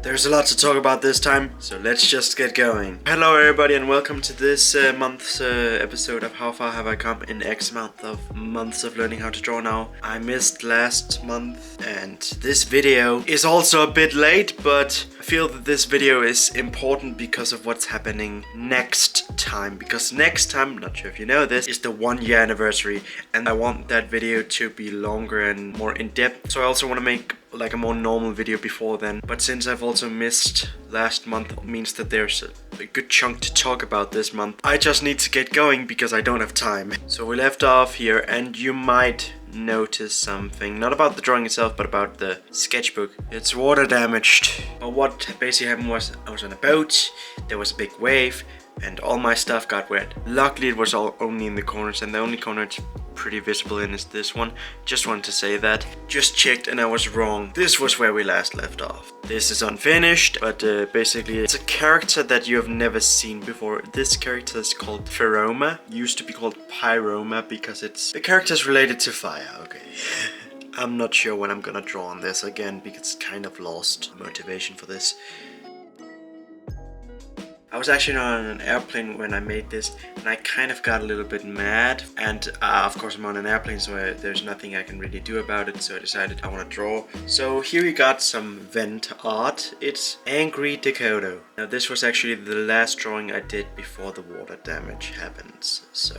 There's a lot to talk about this time, so let's just get going. Hello everybody and welcome to this month's episode of How Far Have I Come in X amount of months of learning how to draw now. I missed last month and this video is also a bit late, but I feel that this video is important because of what's happening next time. Because next time, not sure if you know this, is the 1 year anniversary and I want that video to be longer and more in-depth. So I also want to make like a more normal video before then, but since I've also missed last month, means that there's a good chunk to talk about this month. I just need to get going because I don't have time. So we left off here and you might notice something, not about the drawing itself but about the sketchbook. It's water damaged. But what basically happened was I was on a boat, there was a big wave and all my stuff got wet. Luckily it was all only in the corners, and the only corner it's pretty visible in is this one. Just wanted to say that. Just checked and I was wrong. This was where we last left off. This is unfinished, but basically it's a character that you have never seen before. This character is called Pheroma. Used to be called Pyroma because the character's related to fire. Okay. I'm not sure when I'm gonna draw on this again because it's kind of lost motivation for this. I was actually on an airplane when I made this and I kind of got a little bit mad, and of course I'm on an airplane, so there's nothing I can really do about it, so I decided I want to draw. So here we got some vent art. It's Angry Dakota. Now this was actually the last drawing I did before the water damage happens. So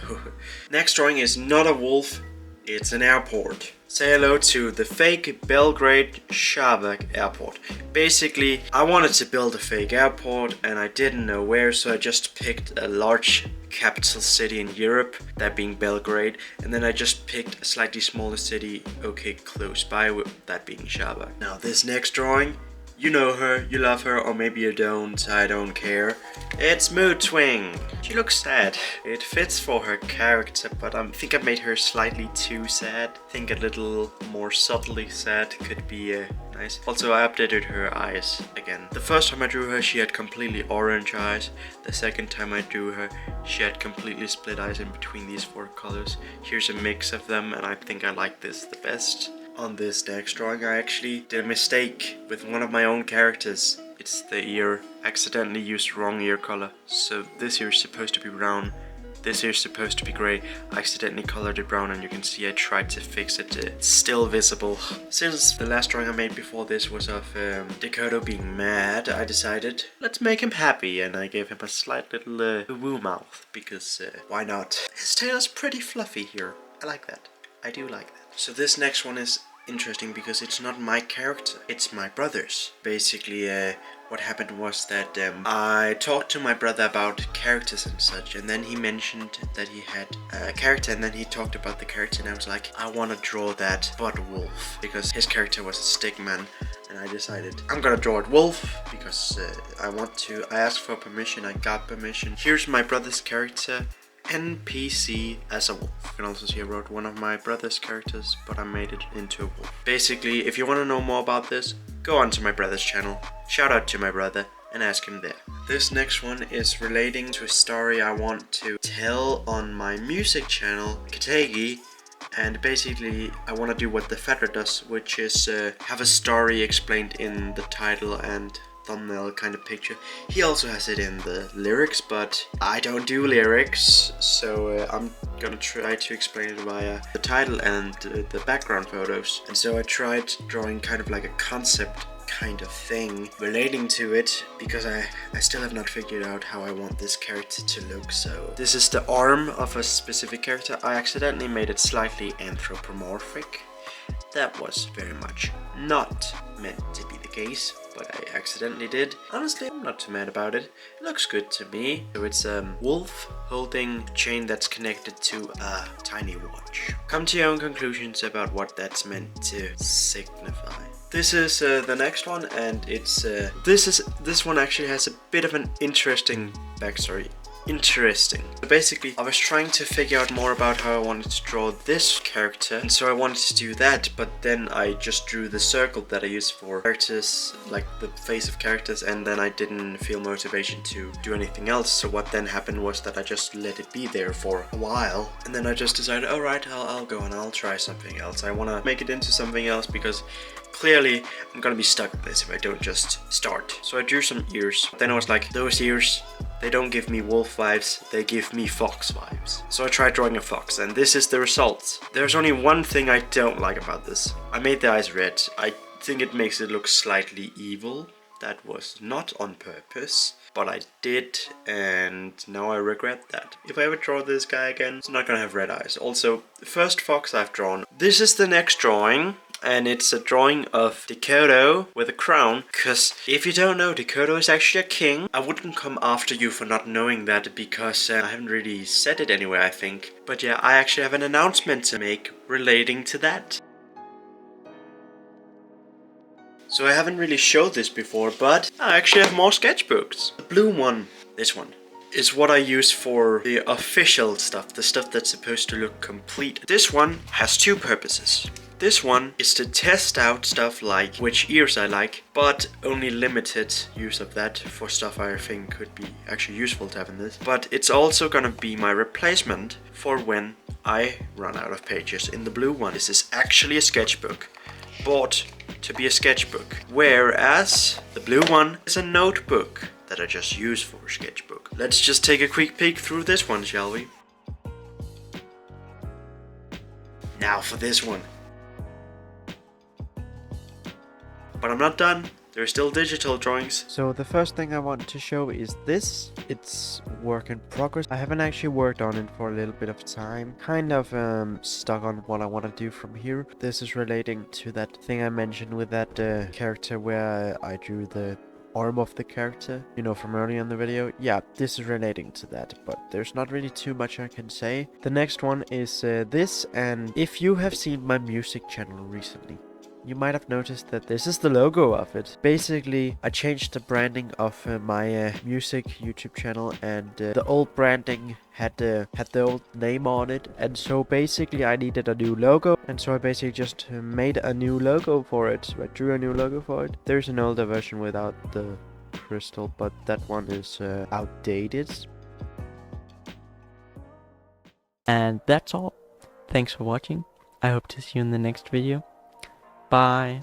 next drawing is not a wolf, it's an airport. Say hello to the fake Belgrade Shavak airport. Basically, I wanted to build a fake airport and I didn't know where, so I just picked a large capital city in Europe, that being Belgrade, and then I just picked a slightly smaller city, okay, close by, with that being Shavak. Now this next drawing, you know her, you love her, or maybe you don't, I don't care. It's Mood Twing. She looks sad. It fits for her character, but I think I made her slightly too sad. I think a little more subtly sad could be nice. Also, I updated her eyes again. The first time I drew her, she had completely orange eyes. The second time I drew her, she had completely split eyes in between these four colors. Here's a mix of them, and I think I like this the best. On this next drawing I actually did a mistake with one of my own characters. It's the ear. I accidentally used wrong ear color. So this ear is supposed to be brown, this ear is supposed to be grey. I accidentally colored it brown and you can see I tried to fix it. It's still visible. Since the last drawing I made before this was of Dakota being mad, I decided let's make him happy, and I gave him a slight little woo mouth because why not? His tail is pretty fluffy here. I like that. I do like that. So this next one is interesting because it's not my character, it's my brother's. Basically, what happened was that I talked to my brother about characters and such, and then he mentioned that he had a character, and then he talked about the character, and I was like, I want to draw that but wolf, because his character was a stickman. And I decided I'm gonna draw it wolf because I asked for permission, I got permission. Here's my brother's character, NPC as a wolf. You can also see I wrote one of my brother's characters, but I made it into a wolf. Basically, if you want to know more about this, go onto my brother's channel, shout out to my brother, and ask him there. This next one is relating to a story I want to tell on my music channel, Kategi. And basically, I want to do what the Feather does, which is have a story explained in the title and thumbnail kind of picture. He also has it in the lyrics, but I don't do lyrics, so I'm gonna try to explain it via the title and the background photos. And so I tried drawing kind of like a concept kind of thing relating to it, because I still have not figured out how I want this character to look. So this is the arm of a specific character. I accidentally made it slightly anthropomorphic. That was very much not meant to be the case, but I accidentally did. Honestly, I'm not too mad about it. It looks good to me. So it's a wolf holding a chain that's connected to a tiny watch. Come to your own conclusions about what that's meant to signify. This is the next one, and it's this one actually has a bit of an interesting backstory. So basically, I was trying to figure out more about how I wanted to draw this character, and so I wanted to do that, but then I just drew the circle that I use for characters, like the face of characters, and then I didn't feel motivation to do anything else. So what then happened was that I just let it be there for a while, and then I just decided, alright, I'll go and I'll try something else. I want to make it into something else because clearly I'm gonna be stuck with this if I don't just start. So I drew some ears. Then I was like, those ears, they don't give me wolf vibes, they give me fox vibes. So I tried drawing a fox, and this is the result. There's only one thing I don't like about this. I made the eyes red. I think it makes it look slightly evil. That was not on purpose, but I did, and now I regret that. If I ever draw this guy again, it's not gonna have red eyes. Also, the first fox I've drawn. This is the next drawing, and it's a drawing of Dakota with a crown, because if you don't know, Dakota is actually a king. I wouldn't come after you for not knowing that, because I haven't really said it anywhere, I think. But yeah, I actually have an announcement to make relating to that. So I haven't really showed this before, but I actually have more sketchbooks. The blue one, this one, is what I use for the official stuff, the stuff that's supposed to look complete. This one has two purposes. This one is to test out stuff like which ears I like, but only limited use of that for stuff I think could be actually useful to have in this. But it's also gonna be my replacement for when I run out of pages in the blue one. This is actually a sketchbook, bought to be a sketchbook, whereas the blue one is a notebook that I just use for a sketchbook. Let's just take a quick peek through this one, shall we? Now for this one. But I'm not done. There are still digital drawings. So the first thing I want to show is this. It's work in progress. I haven't actually worked on it for a little bit of time. Kind of stuck on what I want to do from here. This is relating to that thing I mentioned with that character where I drew the arm of the character, you know, from earlier in the video. Yeah, this is relating to that, but there's not really too much I can say. The next one is this, and if you have seen my music channel recently, you might have noticed that this is the logo of it. Basically, I changed the branding of my music YouTube channel, and the old branding had the old name on it, and so basically I needed a new logo, and so I basically just made a new logo for it. I drew a new logo for it. There's an older version without the crystal, but that one is outdated. And that's all. Thanks for watching. I hope to see you in the next video. Bye.